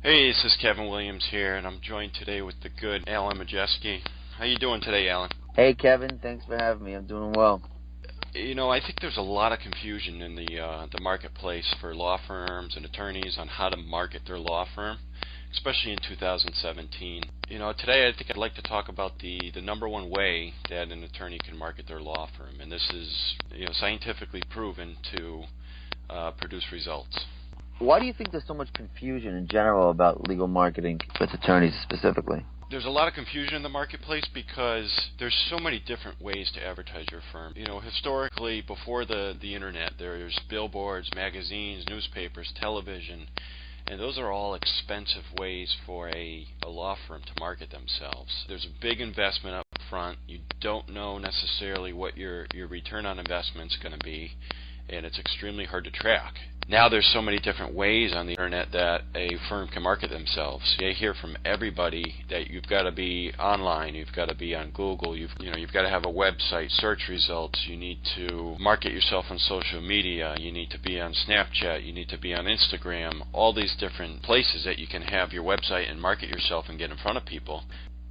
Hey, this is Kevin Williams here, and I'm joined today with the good Alan Majeski. How you doing today, Alan? Hey, Kevin. Thanks for having me. I'm doing well. You know, I think there's a lot of confusion in the marketplace for law firms and attorneys on how to market their law firm, especially in 2017. You know, today I think I'd like to talk about the number one way that an attorney can market their law firm, and this is scientifically proven to produce results. Why do you think there's so much confusion in general about legal marketing with attorneys specifically? There's a lot of confusion in the marketplace because there's so many different ways to advertise your firm. You know, historically, before the internet, there's billboards, magazines, newspapers, television, and those are all expensive ways for a law firm to market themselves. There's a big investment up front. You don't know necessarily what your return on investment is going to be, and it's extremely hard to track. Now there's so many different ways on the internet that a firm can market themselves. You hear from everybody that you've got to be online, you've got to be on Google, you've got to have a website, search results, you need to market yourself on social media, you need to be on Snapchat, you need to be on Instagram, all these different places that you can have your website and market yourself and get in front of people.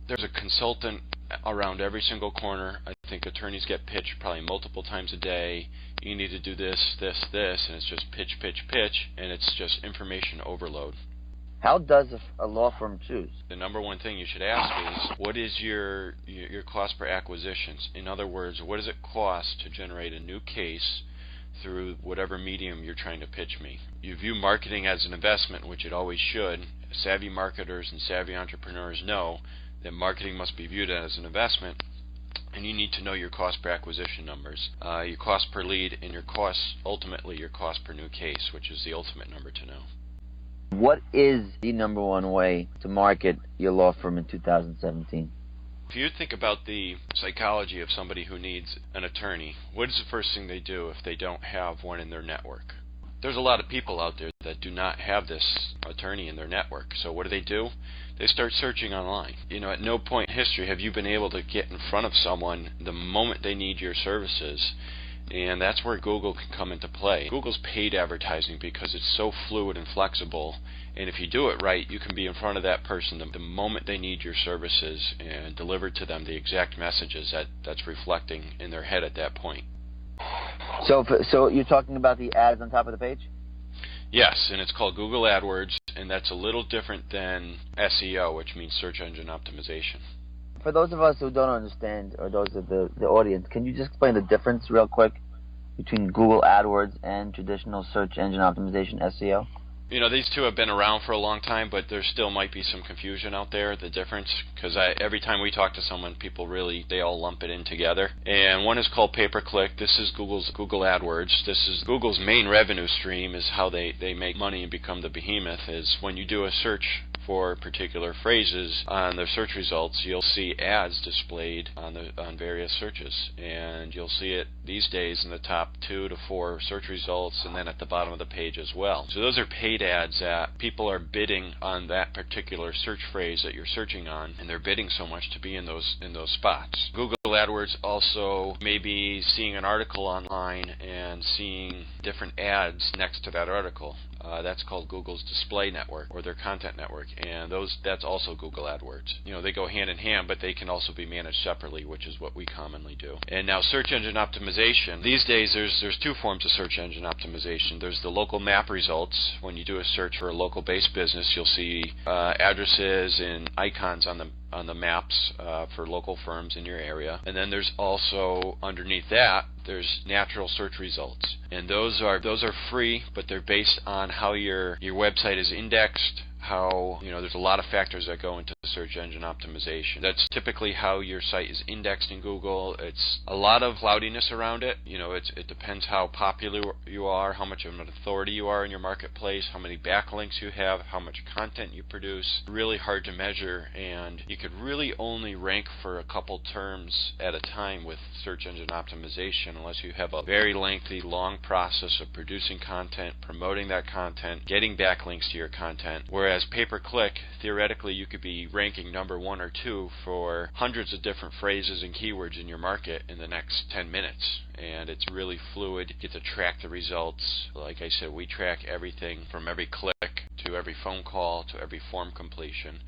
There's a consultant around every single corner. I think attorneys get pitched probably multiple times a day. You need to do this, this, this, and it's just pitch, pitch, pitch, and it's just information overload. How does a law firm choose? The number one thing you should ask is, what is your cost per acquisitions? In other words, what does it cost to generate a new case through whatever medium you're trying to pitch me? You view marketing as an investment, which it always should. Savvy marketers and savvy entrepreneurs know that marketing must be viewed as an investment, and you need to know your cost per acquisition numbers, your cost per lead, and ultimately your cost per new case, which is the ultimate number to know. What is the number one way to market your law firm in 2017? If you think about the psychology of somebody who needs an attorney, what is the first thing they do if they don't have one in their network? There's a lot of people out there that do not have this attorney in their network. So what do? They start searching online. You know, at no point in history have you been able to get in front of someone the moment they need your services, and that's where Google can come into play. Google's paid advertising because it's so fluid and flexible, and if you do it right, you can be in front of that person the moment they need your services and deliver to them the exact messages that's reflecting in their head at that point. So you're talking about the ads on top of the page? Yes, and it's called Google Adwords, and that's a little different than SEO, which means search engine optimization. For those of us who don't understand, or those of the audience, can you just explain the difference real quick between Google AdWords and traditional search engine optimization, SEO? You know, these two have been around for a long time, but there still might be some confusion out there, the difference, because every time we talk to someone, they all lump it in together. And one is called pay-per-click. This is Google AdWords. This is Google's main revenue stream, is how they make money and become the behemoth, is when you do a search for particular phrases on their search results, you'll see ads displayed on various searches, and you'll see it these days in the top 2 to 4 search results, and then at the bottom of the page as well. So those are paid ads that people are bidding on that particular search phrase that you're searching on, and they're bidding so much to be in those spots. Google AdWords also may be seeing an article online and seeing different ads next to that article. That's called Google's display network, or their content network, and that's also Google AdWords. You know, they go hand in hand, but they can also be managed separately, which is what we commonly do. And now search engine optimization. These days there's two forms of search engine optimization. There's the local map results. When you do a search for a local-based business, you'll see addresses and icons on the maps for local firms in your area. And then there's also, underneath that, there's natural search results, and those are free, but they're based on how your website is indexed, how, there's a lot of factors that go into search engine optimization. That's typically how your site is indexed in Google. It's a lot of cloudiness around it. It depends how popular you are, how much of an authority you are in your marketplace, how many backlinks you have, how much content you produce. Really hard to measure, and you could really only rank for a couple terms at a time with search engine optimization unless you have a very lengthy, long process of producing content, promoting that content, getting backlinks to your content. Whereas pay-per-click, theoretically, you could be ranking number 1 or 2 for hundreds of different phrases and keywords in your market in the next 10 minutes. And it's really fluid. You get to track the results. Like I said, we track everything from every click to to every phone call, to every form completion,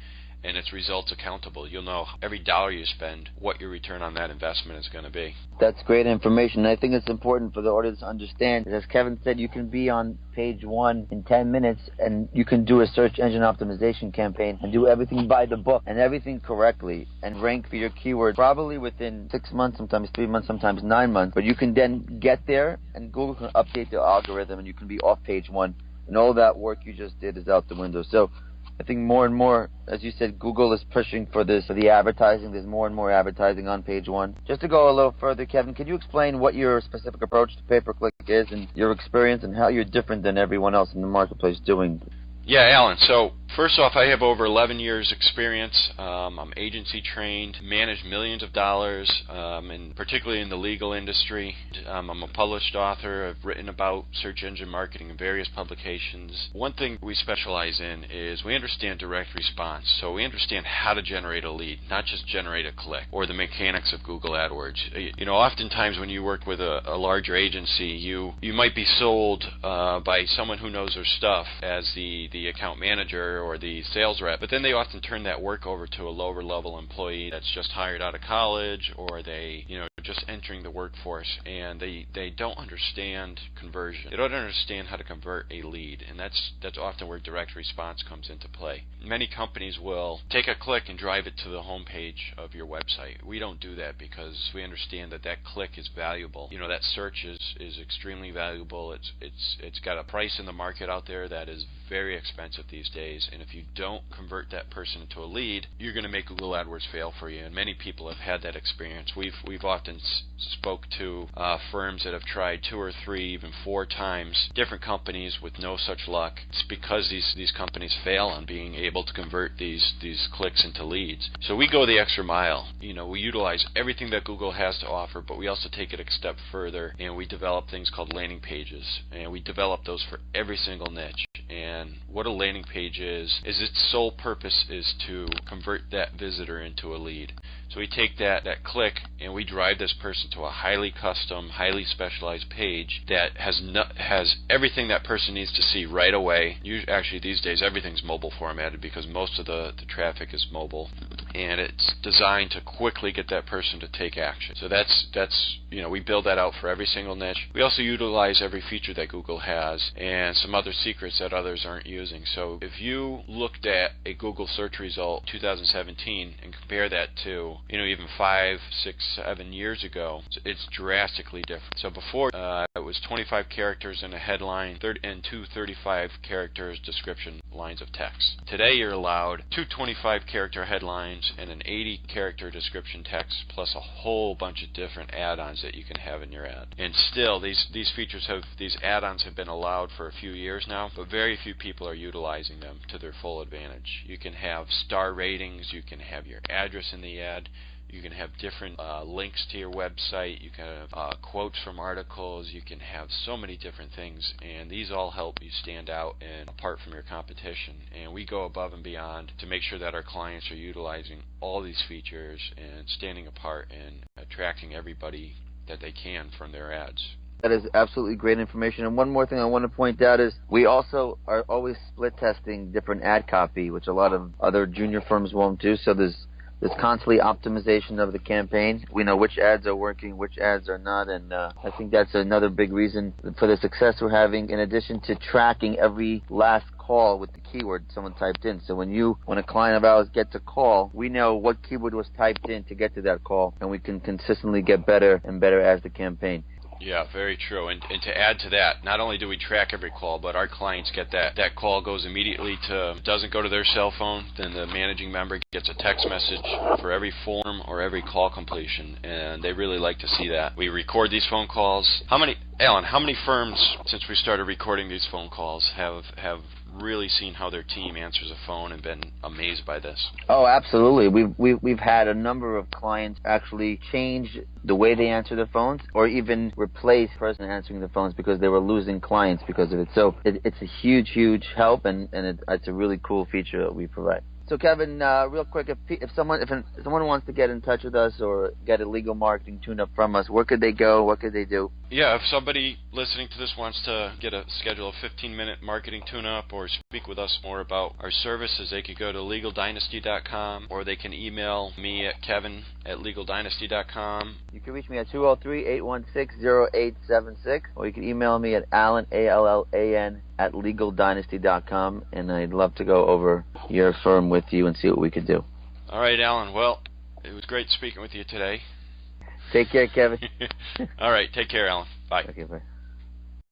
and it's results accountable. You'll know every dollar you spend, what your return on that investment is going to be. That's great information. I think it's important for the audience to understand. As Kevin said, you can be on page 1 in 10 minutes, and you can do a search engine optimization campaign and do everything by the book and everything correctly and rank for your keywords probably within 6 months, sometimes 3 months, sometimes 9 months. But you can then get there, and Google can update the algorithm, and you can be off page 1, and all that work you just did is out the window. So I think more and more, as you said, Google is pushing for this, for the advertising. There's more and more advertising on page 1. Just to go a little further, Kevin, could you explain what your specific approach to pay-per-click is and your experience and how you're different than everyone else in the marketplace doing? Yeah, Alan. So first off, I have over 11 years experience. I'm agency trained, manage millions of dollars, and particularly in the legal industry. I'm a published author. I've written about search engine marketing in various publications. One thing we specialize in is we understand direct response. So we understand how to generate a lead, not just generate a click, or the mechanics of Google AdWords. You know, oftentimes when you work with a larger agency, you might be sold by someone who knows their stuff as the account manager or the sales rep, but then they often turn that work over to a lower level employee that's just hired out of college, or they, just entering the workforce, and they don't understand conversion. They don't understand how to convert a lead, and that's often where direct response comes into play. Many companies will take a click and drive it to the home page of your website. We don't do that because we understand that click is valuable. That search is extremely valuable. It's got a price in the market out there that is very expensive these days, and if you don't convert that person into a lead, you're going to make Google AdWords fail for you, and many people have had that experience. We've often spoke to firms that have tried 2 or 3, even 4 times, different companies with no such luck. It's because these companies fail on being able to convert these clicks into leads. So we go the extra mile. We utilize everything that Google has to offer, but we also take it a step further, and we develop things called landing pages, and we develop those for every single niche. And what a landing page is its sole purpose is to convert that visitor into a lead. So we take that click and we drive this person to a highly custom, highly specialized page that has everything that person needs to see right away. Actually, these days everything's mobile formatted because most of the traffic is mobile, and it's designed to quickly get that person to take action. So that's we build that out for every single niche. We also utilize every feature that Google has and some other secrets that others aren't using. So if you looked at a Google search result 2017 and compare that to even 5, 6, 7 years ago, it's drastically different. So before it was 25 characters in a headline and 2 35 characters description lines of text. Today you're allowed 2 25 character headlines and an 80 character description text plus a whole bunch of different add-ons that you can have in your ad. And still these add-ons have been allowed for a few years now, but very few people are utilizing them to their full advantage. You can have star ratings, you can have your address in the ad, you can have different links to your website, you can have quotes from articles, you can have so many different things, and these all help you stand out and apart from your competition. And we go above and beyond to make sure that our clients are utilizing all these features and standing apart and attracting everybody that they can from their ads. That is absolutely great information. And one more thing I want to point out is we also are always split testing different ad copy, which a lot of other junior firms won't do. So there's constantly optimization of the campaign. We know which ads are working, which ads are not, and I think that's another big reason for the success we're having, in addition to tracking every last call with the keyword someone typed in. So when a client of ours gets a call, we know what keyword was typed in to get to that call, and we can consistently get better and better as the campaign. Yeah, very true. And to add to that, not only do we track every call, but our clients get that call goes immediately doesn't go to their cell phone, then the managing member gets a text message for every form or every call completion, and they really like to see that. We record these phone calls. Alan, how many firms, since we started recording these phone calls, have really seen how their team answers a phone and been amazed by this? Oh, absolutely. We've had a number of clients actually change the way they answer the phones, or even replace the person answering the phones because they were losing clients because of it. So it's a huge help, and it's a really cool feature that we provide. So Kevin, real quick, if someone wants to get in touch with us or get a legal marketing tune-up from us, where could they go? What could they do? yeah, if somebody listening to this wants to schedule a 15-minute marketing tune-up or speak with us more about our services, they could go to LegalDynasty.com, or they can email me at kevin@LegalDynasty.com. You can reach me at 203-816-0876, or you can email me at Allan, ALLAN, @LegalDynasty.com, and I'd love to go over your firm with you and see what we could do. All right, Allan. Well, it was great speaking with you today. Take care, Kevin. All right, take care, Allan. Bye. Okay, bye.